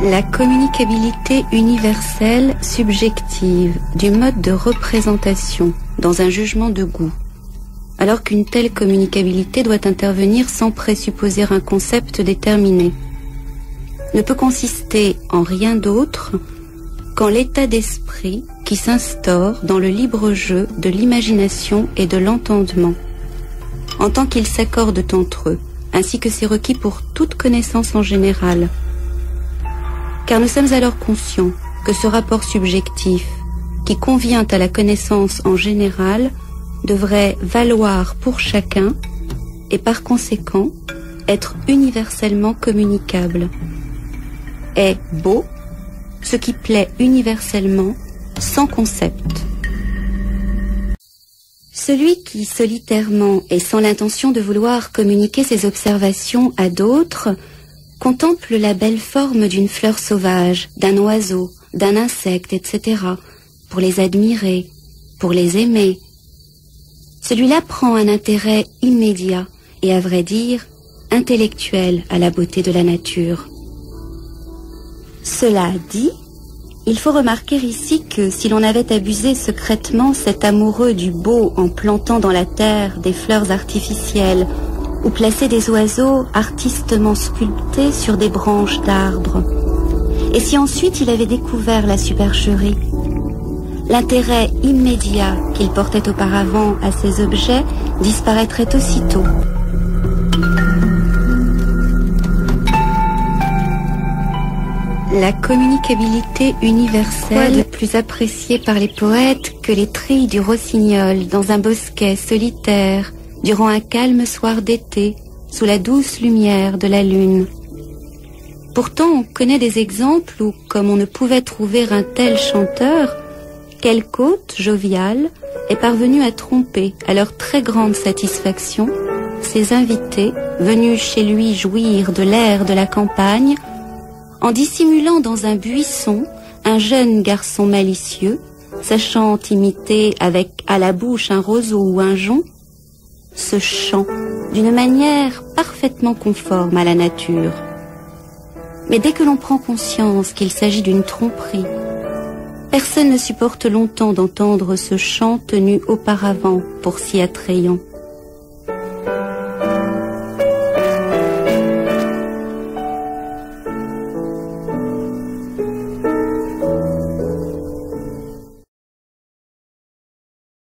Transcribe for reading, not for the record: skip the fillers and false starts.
La communicabilité universelle subjective du mode de représentation dans un jugement de goût, alors qu'une telle communicabilité doit intervenir sans présupposer un concept déterminé, ne peut consister en rien d'autre qu'en l'état d'esprit qui s'instaure dans le libre jeu de l'imagination et de l'entendement, en tant qu'ils s'accordent entre eux, ainsi que c'est requis pour toute connaissance en général. Car nous sommes alors conscients que ce rapport subjectif, qui convient à la connaissance en général, devrait valoir pour chacun et par conséquent être universellement communicable. Est beau ce qui plaît universellement sans concept. Celui qui solitairement et sans l'intention de vouloir communiquer ses observations à d'autres contemple la belle forme d'une fleur sauvage, d'un oiseau, d'un insecte, etc., pour les admirer, pour les aimer. Celui-là prend un intérêt immédiat et, à vrai dire, intellectuel à la beauté de la nature. Cela dit, il faut remarquer ici que si l'on avait abusé secrètement cet amoureux du beau en plantant dans la terre des fleurs artificielles ou placé des oiseaux artistement sculptés sur des branches d'arbres, et si ensuite il avait découvert la supercherie, l'intérêt immédiat qu'il portait auparavant à ces objets disparaîtrait aussitôt. La communicabilité universelle est plus appréciée par les poètes que les trilles du rossignol dans un bosquet solitaire durant un calme soir d'été sous la douce lumière de la lune. Pourtant, on connaît des exemples où, comme on ne pouvait trouver un tel chanteur, quelque hôte jovial est parvenu à tromper, à leur très grande satisfaction, ses invités venus chez lui jouir de l'air de la campagne, en dissimulant dans un buisson un jeune garçon malicieux, sachant imiter avec à la bouche un roseau ou un jonc, ce chant d'une manière parfaitement conforme à la nature. Mais dès que l'on prend conscience qu'il s'agit d'une tromperie, personne ne supporte longtemps d'entendre ce chant tenu auparavant pour si attrayant.